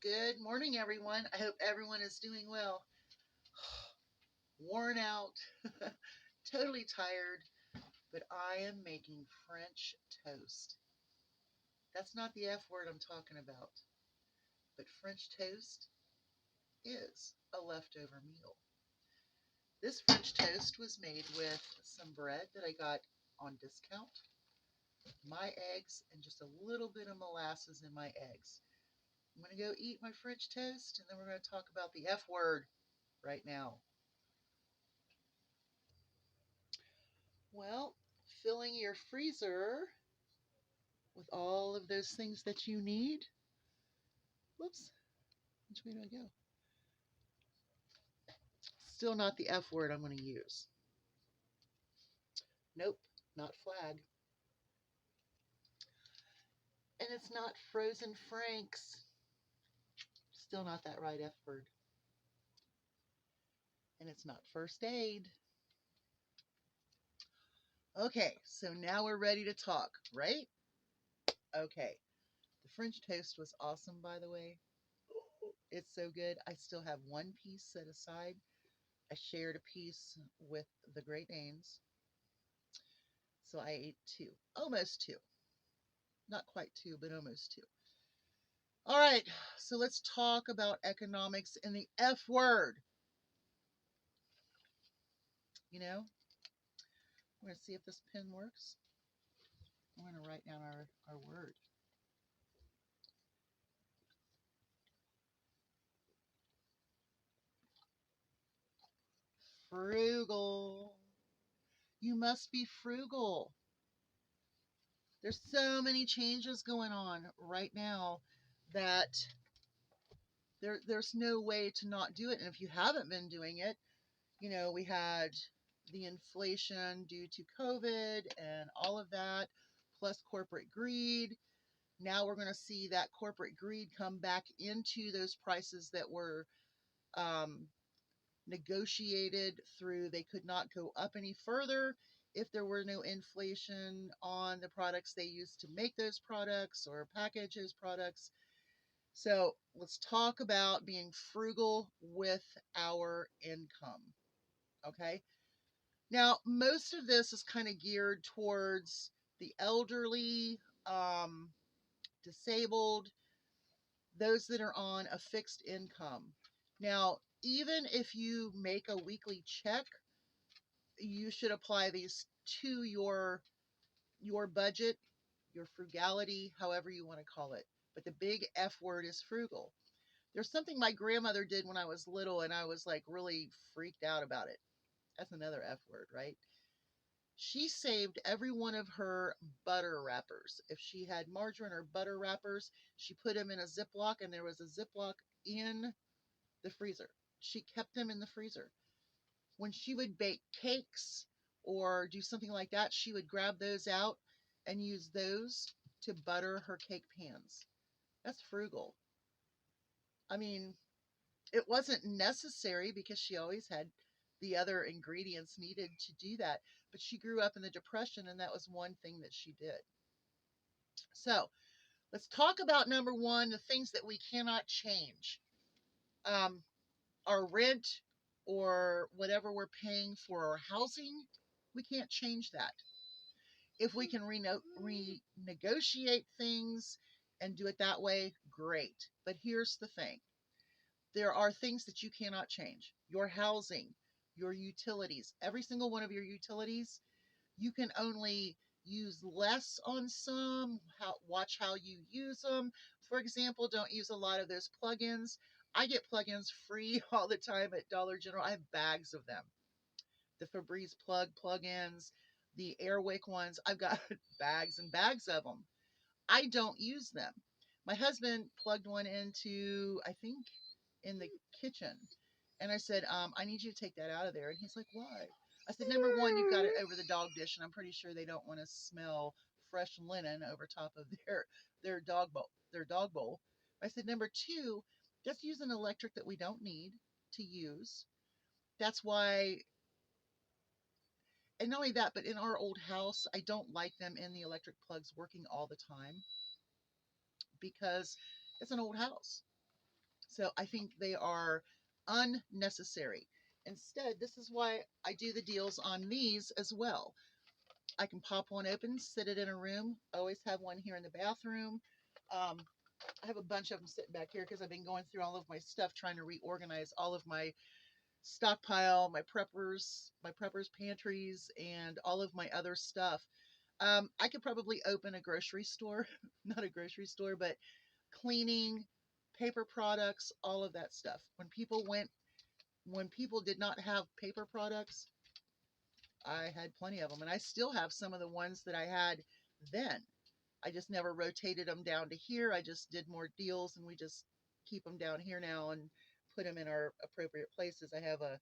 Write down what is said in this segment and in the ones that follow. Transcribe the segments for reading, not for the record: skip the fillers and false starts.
Good morning, everyone. I hope everyone is doing well. Worn out, totally tired, but I am making French toast. That's not the F word I'm talking about, but French toast is a leftover meal. This French toast was made with some bread that I got on discount, my eggs, and just a little bit of molasses in my eggs. I'm going to go eat my French toast, and then we're going to talk about the F word right now. Well, filling your freezer with all of those things that you need. Whoops, which way do I go? Still not the F word I'm going to use. Nope, not flag. And it's not frozen franks. Still not that right F word. And it's not first aid. Okay, so now we're ready to talk, right? Okay. The French toast was awesome, by the way. It's so good. I still have one piece set aside. I shared a piece with the Great Danes. So I ate two, almost two. Not quite two, but almost two. All right, so let's talk about economics and the F word. We're going to see if this pen works. We're going to write down our word. Frugal. You must be frugal. There's so many changes going on right now that there's no way to not do it. And if you haven't been doing it, we had the inflation due to COVID and all of that, plus corporate greed. Now we're going to see that corporate greed come back into those prices that were um, negotiated through. They could not go up any further if there were no inflation on the products they used to make those products or package those products. So let's talk about being frugal with our income. Okay. Now, most of this is kind of geared towards the elderly, disabled, those that are on a fixed income. Now, even if you make a weekly check, you should apply these to your budget, your frugality, however you want to call it. But the big F word is frugal. There's something my grandmother did when I was little and I was like really freaked out about it. That's another F word, right? She saved every one of her butter wrappers. If she had margarine or butter wrappers, she put them in a Ziploc, and there was a Ziploc in the freezer. She kept them in the freezer. When she would bake cakes or do something like that, she would grab those out and use those to butter her cake pans. That's frugal. I mean, it wasn't necessary because she always had the other ingredients needed to do that. But she grew up in the Depression, and that was one thing that she did. So let's talk about number one, the things that we cannot change. Um, our rent or whatever we're paying for our housing, we can't change that. If we can renegotiate things and do it that way, great. But here's the thing. There are things that you cannot change. Your housing, your utilities, every single one of your utilities, you can only use less on some. Watch how you use them. For example, don't use a lot of those plugins. I get plugins free all the time at Dollar General. I have bags of them. The Febreze plugins, the Airwick ones. I've got bags and bags of them. I don't use them. My husband plugged one into, I think, in the kitchen. And I said, I need you to take that out of there. And he's like, why? I said, number one, you've got it over the dog dish, and I'm pretty sure they don't want to smell fresh linen over top of their dog bowl. I said, number two, just use an electric that we don't need to use. That's why, and not only that, but in our old house, I don't like them in the electric plugs working all the time because it's an old house. So I think they are unnecessary. Instead, this is why I do the deals on these as well. I can pop one open, sit it in a room. I always have one here in the bathroom. Um, I have a bunch of them sitting back here because I've been going through all of my stuff, trying to reorganize all of my stockpile, my preppers pantries, and all of my other stuff. I could probably open a grocery store, not a grocery store, but cleaning, paper products, all of that stuff. When people did not have paper products, I had plenty of them, and I still have some of the ones that I had then. I just never rotated them down to here. I just did more deals, and we just keep them down here now and put them in our appropriate places. I have a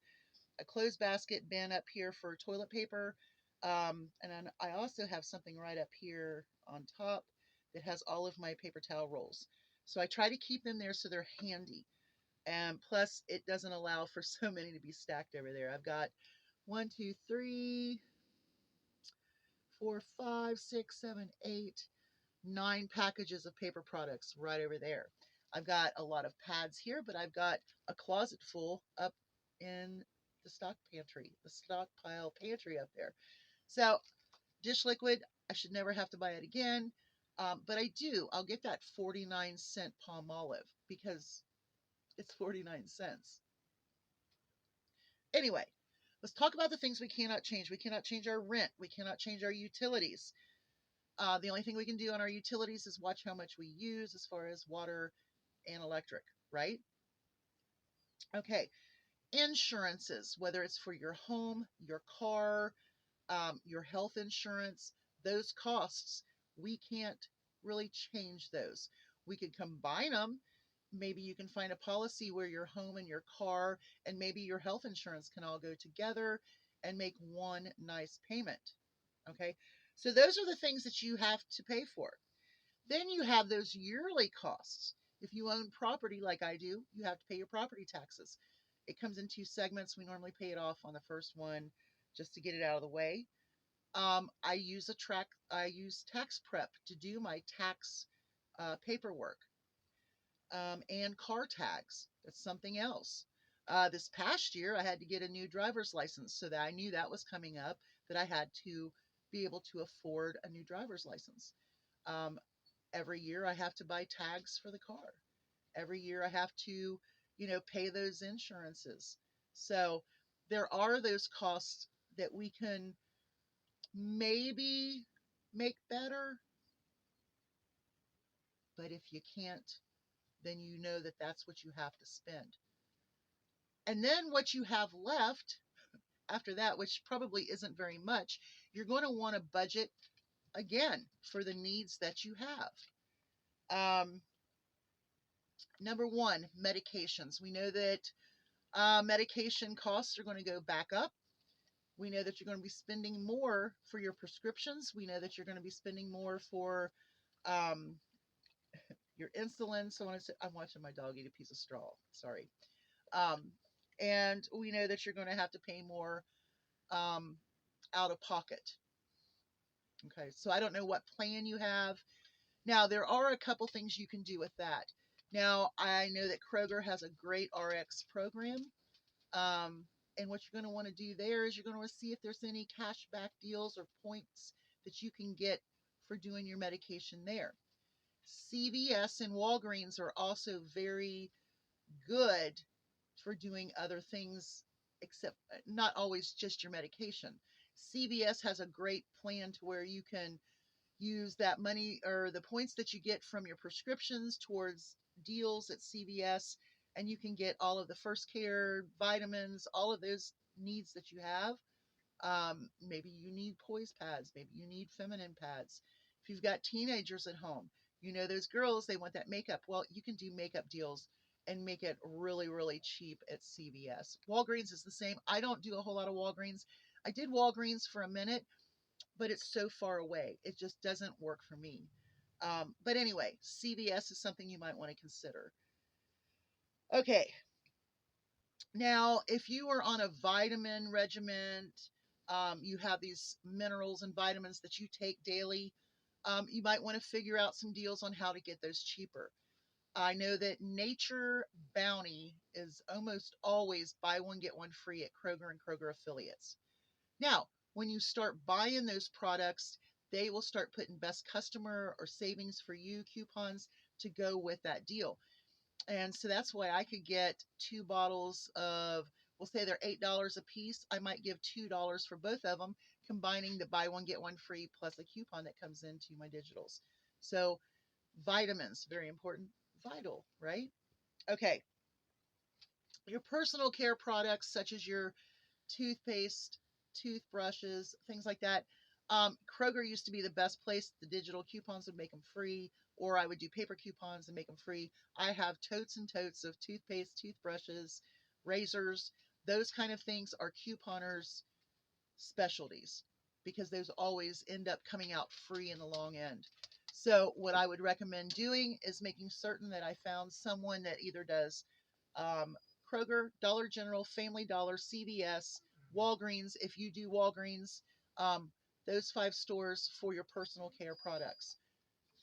clothes basket bin up here for toilet paper. And then I also have something right up here on top that has all of my paper towel rolls. So I try to keep them there so they're handy. And plus, it doesn't allow for so many to be stacked over there. I've got 9 packages of paper products right over there. I've got a lot of pads here, but I've got a closet full up in the stockpile pantry up there. So dish liquid, I should never have to buy it again. But I do. I'll get that 49-cent Palmolive because it's 49 cents. Anyway, let's talk about the things we cannot change. We cannot change our rent. We cannot change our utilities. The only thing we can do on our utilities is watch how much we use as far as water and electric, right? Okay, insurances, whether it's for your home, your car, your health insurance, those costs, we can't really change those. We could combine them. Maybe you can find a policy where your home and your car and maybe your health insurance can all go together and make one nice payment. Okay, so those are the things that you have to pay for. Then you have those yearly costs. If you own property like I do, you have to pay your property taxes. It comes in two segments. We normally pay it off on the first one just to get it out of the way. I use tax prep to do my tax paperwork, and car tags. That's something else. This past year, I had to get a new driver's license so that I knew that was coming up, that I had to be able to afford a new driver's license. Um, every year, I have to buy tags for the car. Every year, I have to, pay those insurances. So there are those costs that we can maybe make better, but if you can't, then you know that that's what you have to spend. And then what you have left after that, which probably isn't very much, you're going to want to budget again for the needs that you have. Number one, medications. We know that medication costs are going to go back up. We know that you're going to be spending more for your prescriptions. We know that you're going to be spending more for um, your insulin. So I'm watching my dog eat a piece of straw. Sorry. Um, and we know that you're going to have to pay more um, out of pocket. Okay, so I don't know what plan you have. Now, there are a couple things you can do with that. Now, I know that Kroger has a great RX program. Um, and what you're going to want to do there is you're going to want to see if there's any cash back deals or points that you can get for doing your medication there. CVS and Walgreens are also very good for doing other things, except not always just your medication. CVS has a great plan to where you can use that money or the points that you get from your prescriptions towards deals at CVS, and you can get all of the first care, vitamins, all of those needs that you have. Maybe you need poise pads, maybe you need feminine pads. If you've got teenagers at home, those girls, they want that makeup. Well, you can do makeup deals and make it really, really cheap at CVS. Walgreens is the same. I don't do a whole lot of Walgreens. I did Walgreens for a minute, but it's so far away. It just doesn't work for me. But anyway, CVS is something you might want to consider. Okay. Now, if you are on a vitamin regimen, you have these minerals and vitamins that you take daily, you might want to figure out some deals on how to get those cheaper. I know that Nature Bounty is almost always buy one, get one free at Kroger and Kroger affiliates. Now, when you start buying those products, they will start putting best customer or savings for you coupons to go with that deal. And so that's why I could get two bottles of, we'll say they're $8 a piece. I might give $2 for both of them, combining the buy one, get one free plus a coupon that comes into my digitals. So vitamins, very important. Vital, right? Okay. Your personal care products, such as your toothpaste, toothbrushes, things like that. Kroger used to be the best place. The digital coupons would make them free, or I would do paper coupons and make them free. I have totes and totes of toothpaste, toothbrushes, razors. Those kind of things are couponers' specialties because those always end up coming out free in the long end. So, what I would recommend doing is making certain that I found someone that either does um, Kroger, Dollar General, Family Dollar, CVS, Walgreens, if you do Walgreens, um, those five stores for your personal care products.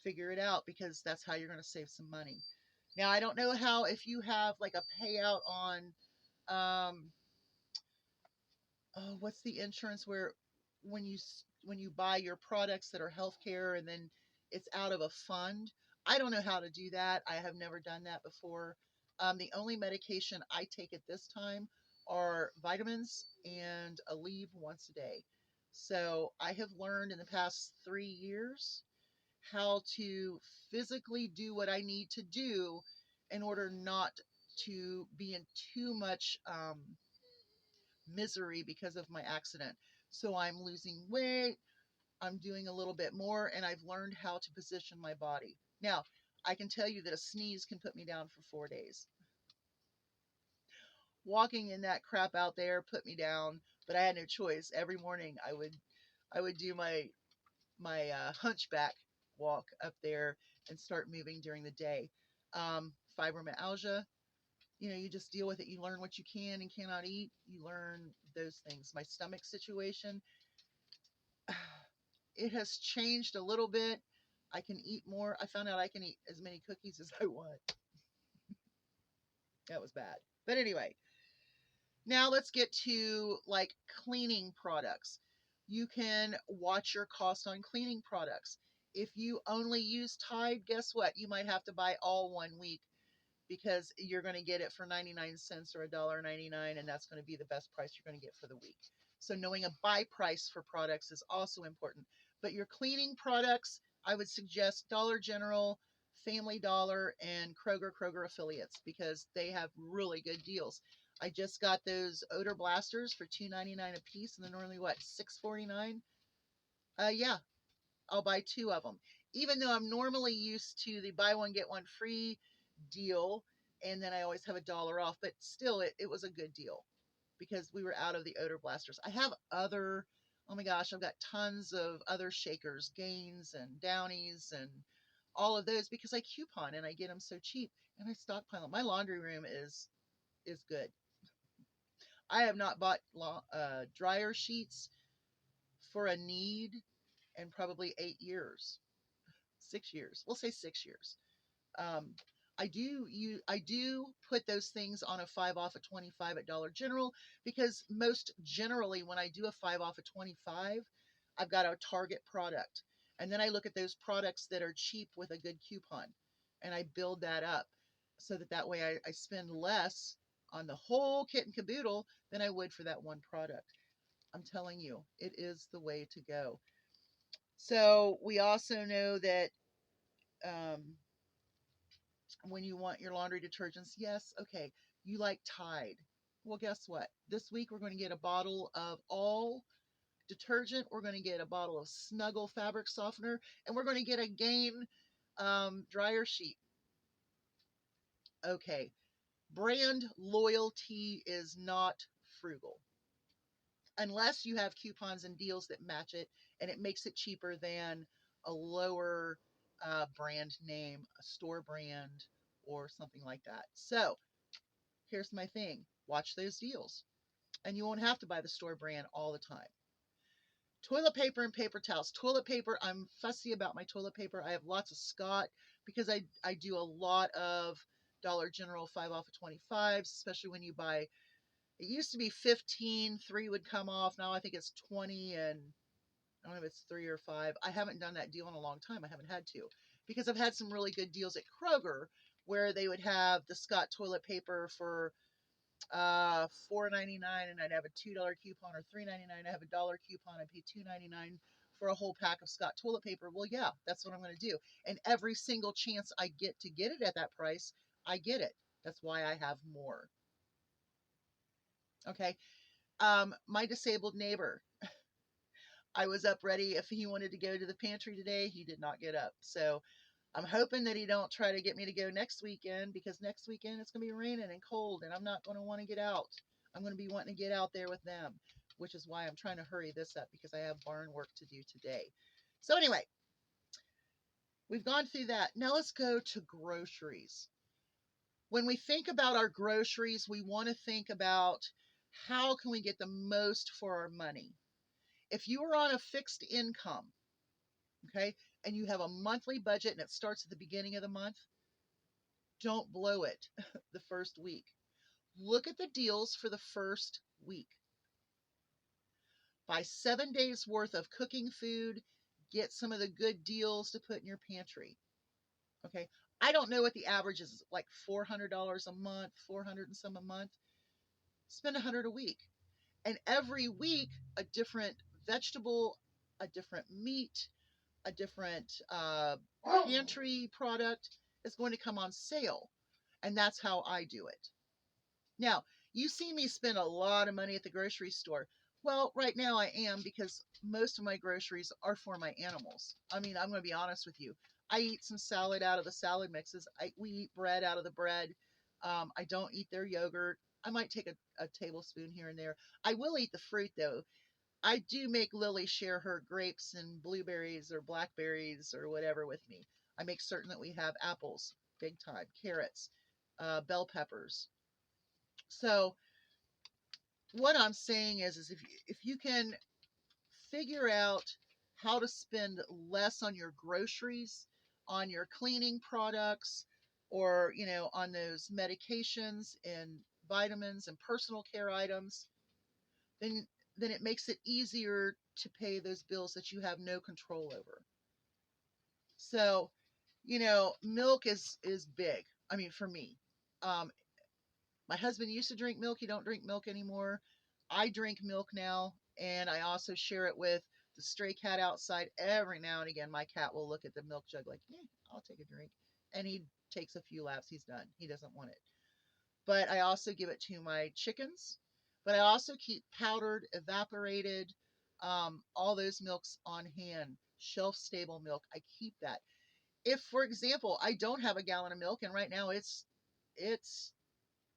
Figure it out because that's how you're going to save some money. Now, I don't know how, if you have like a payout on, um, oh, what's the insurance where when you buy your products that are healthcare and then it's out of a fund. I don't know how to do that. I have never done that before. The only medication I take at this time are vitamins and Aleve once a day. So I have learned in the past 3 years how to physically do what I need to do in order not to be in too much misery because of my accident. So I'm losing weight, I'm doing a little bit more, and I've learned how to position my body. Now, I can tell you that a sneeze can put me down for 4 days. Walking in that crap out there put me down, but I had no choice. Every morning I would do my hunchback walk up there and start moving during the day. Fibromyalgia, you just deal with it. You learn what you can and cannot eat. You learn those things. My stomach situation, it has changed a little bit. I can eat more. I found out I can eat as many cookies as I want. That was bad. But anyway, now let's get to like cleaning products. You can watch your cost on cleaning products. If you only use Tide, guess what? You might have to buy all 1 week because you're going to get it for 99 cents or $1.99, and that's going to be the best price you're going to get for the week. So knowing a buy price for products is also important. But your cleaning products, I would suggest Dollar General, Family Dollar, and Kroger affiliates because they have really good deals. I just got those odor blasters for $2.99 a piece, and they're normally what, $6.49? Yeah, I'll buy two of them. Even though I'm normally used to the buy one get one free deal, and then I always have $1 off, but still, it was a good deal because we were out of the odor blasters. I have other, oh my gosh, I've got tons of other shakers, Gains and Downies and all of those because I coupon and I get them so cheap and I stockpile them. My laundry room is good. I have not bought dryer sheets for a need in probably 8 years, 6 years. We'll say 6 years. Um, I do put those things on a 5 off of 25 at Dollar General because most generally when I do a 5 off of 25, I've got a Target product. And then I look at those products that are cheap with a good coupon and I build that up so that way I spend less on the whole kit and caboodle than I would for that one product. I'm telling you, it is the way to go. So we also know that um, when you want your laundry detergents, yes, okay, you like Tide. Well, guess what? This week we're going to get a bottle of all detergent. We're going to get a bottle of Snuggle fabric softener, and we're going to get a Gain dryer sheet. Okay, brand loyalty is not frugal unless you have coupons and deals that match it, and it makes it cheaper than a lower brand name, a store brand, or something like that. So here's my thing, watch those deals and you won't have to buy the store brand all the time. Toilet paper and paper towels. Toilet paper, I'm fussy about my toilet paper. I have lots of Scott because I do a lot of Dollar General 5 off of 25s, especially when you buy. It used to be 15, 3 would come off. Now I think it's 20 and I don't know if it's 3 or 5. I haven't done that deal in a long time. I haven't had to because I've had some really good deals at Kroger where they would have the Scott toilet paper for $4.99 and I'd have a $2 coupon, or $3.99. I have a dollar coupon. I pay $2.99 for a whole pack of Scott toilet paper. Well, yeah, that's what I'm going to do. And every single chance I get to get it at that price, I get it. That's why I have more. Okay. My disabled neighbor, I was up ready. If he wanted to go to the pantry today, he did not get up. So I'm hoping that he don't try to get me to go next weekend, because next weekend it's going to be raining and cold and I'm not going to want to get out. I'm going to be wanting to get out there with them, which is why I'm trying to hurry this up, because I have barn work to do today. So anyway, we've gone through that. Now let's go to groceries. When we think about our groceries, we want to think about how can we get the most for our money. If you are on a fixed income, okay, and you have a monthly budget and it starts at the beginning of the month, don't blow it the first week. Look at the deals for the first week. Buy 7 days worth of cooking food. Get some of the good deals to put in your pantry. Okay. I don't know what the average is, like $400 a month, 400 and some a month. Spend $100 a week. And every week, a different vegetable, a different meat, a different pantry product is going to come on sale. And that's how I do it. Now, you see me spend a lot of money at the grocery store. Well, right now I am, because most of my groceries are for my animals. I mean, I'm going to be honest with you. I eat some salad out of the salad mixes. We eat bread out of the bread. I don't eat their yogurt. I might take a tablespoon here and there. I will eat the fruit, though. I do make Lily share her grapes and blueberries or blackberries or whatever with me. I make certain that we have apples, big time, carrots, bell peppers. So what I'm saying is if you can figure out how to spend less on your groceries, on your cleaning products, or on those medications and vitamins and personal care items, then it makes it easier to pay those bills that you have no control over. So, milk is big. I mean, for me, um, my husband used to drink milk. He don't drink milk anymore. I drink milk now, and I also share it with the stray cat outside. Every now and again, my cat will look at the milk jug like, I'll take a drink. And he takes a few laps. He's done. He doesn't want it. But I also give it to my chickens. But I also keep powdered, evaporated, all those milks on hand, shelf stable milk. I keep that. If, for example, I don't have a gallon of milk and right now it's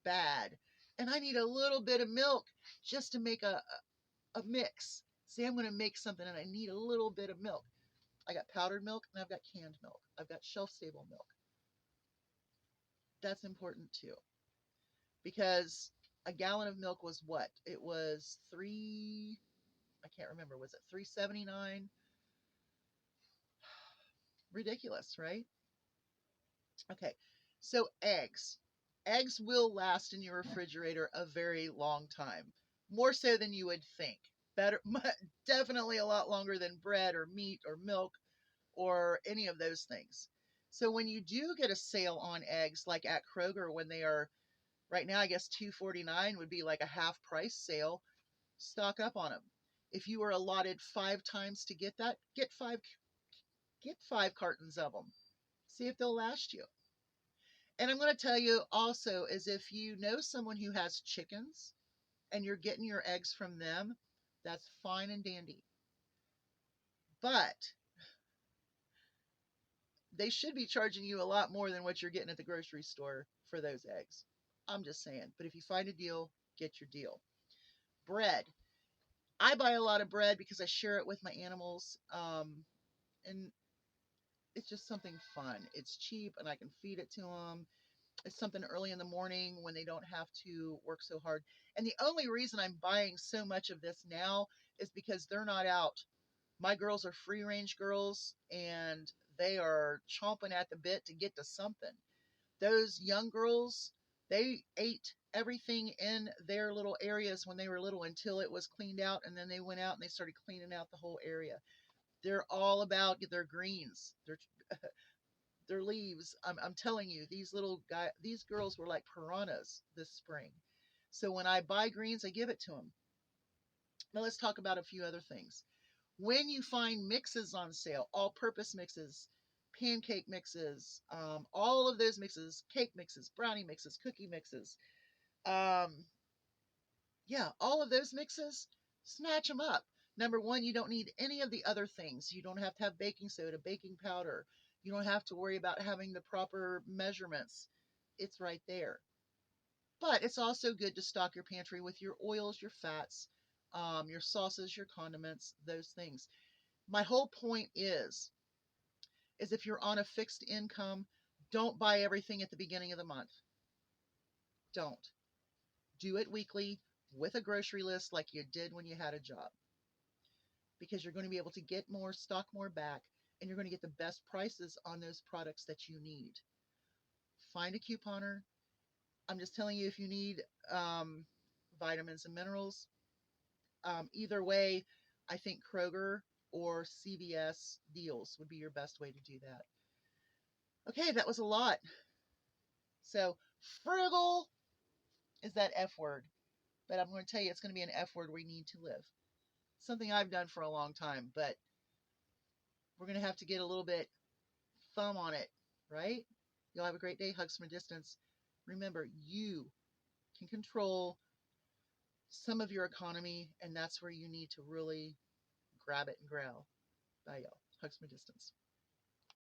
bad, and I need a little bit of milk just to make a mix. Say I'm going to make something and I need a little bit of milk. I got powdered milk and I've got canned milk. I've got shelf stable milk. That's important too, because a gallon of milk was what? It was I can't remember. Was it 3.79? Ridiculous, right? Okay. So eggs. Eggs will last in your refrigerator a very long time. More so than you would think. Better, definitely a lot longer than bread or meat or milk or any of those things. So when you do get a sale on eggs, like at Kroger, when they are right now, I guess $2.49 would be like a half price sale. Stock up on them. If you were allotted 5 times to get that, get five cartons of them. See if they'll last you. And I'm going to tell you also is if you know someone who has chickens and you're getting your eggs from them, that's fine and dandy. But they should be charging you a lot more than what you're getting at the grocery store for those eggs. I'm just saying. But if you find a deal, get your deal. Bread. I buy a lot of bread because I share it with my animals. And it's just something fun. It's cheap and I can feed it to them. It's something early in the morning when they don't have to work so hard. And the only reason I'm buying so much of this now is because they're not out. My girls are free range girls and they are chomping at the bit to get to something. Those young girls, they ate everything in their little areas when they were little until it was cleaned out, and then they went out and they started cleaning out the whole area. They're all about their greens, their leaves. I'm telling you, these girls were like piranhas this spring. So when I buy greens, I give it to them. Now let's talk about a few other things. When you find mixes on sale, all purpose mixes, pancake mixes, all of those mixes, cake mixes, brownie mixes, cookie mixes, um, yeah, all of those mixes, snatch them up. Number one, you don't need any of the other things. You don't have to have baking soda, baking powder. You don't have to worry about having the proper measurements. It's right there. But it's also good to stock your pantry with your oils, your fats, your sauces, your condiments, those things. My whole point is if you're on a fixed income, don't buy everything at the beginning of the month. Don't. Do it weekly with a grocery list like you did when you had a job, because you're going to be able to get more, stock more back, and you're going to get the best prices on those products that you need. Find a couponer. I'm just telling you, if you need vitamins and minerals, either way, I think Kroger or CVS deals would be your best way to do that. Okay, that was a lot. So, frugal is that F word, but I'm going to tell you it's going to be an F word we need to live. Something I've done for a long time, but we're going to have to get a little bit thumb on it, right? Y'all have a great day. Hugs from a distance. Remember, you can control some of your economy, and that's where you need to really grab it and growl. Bye, y'all. Hugs from a distance.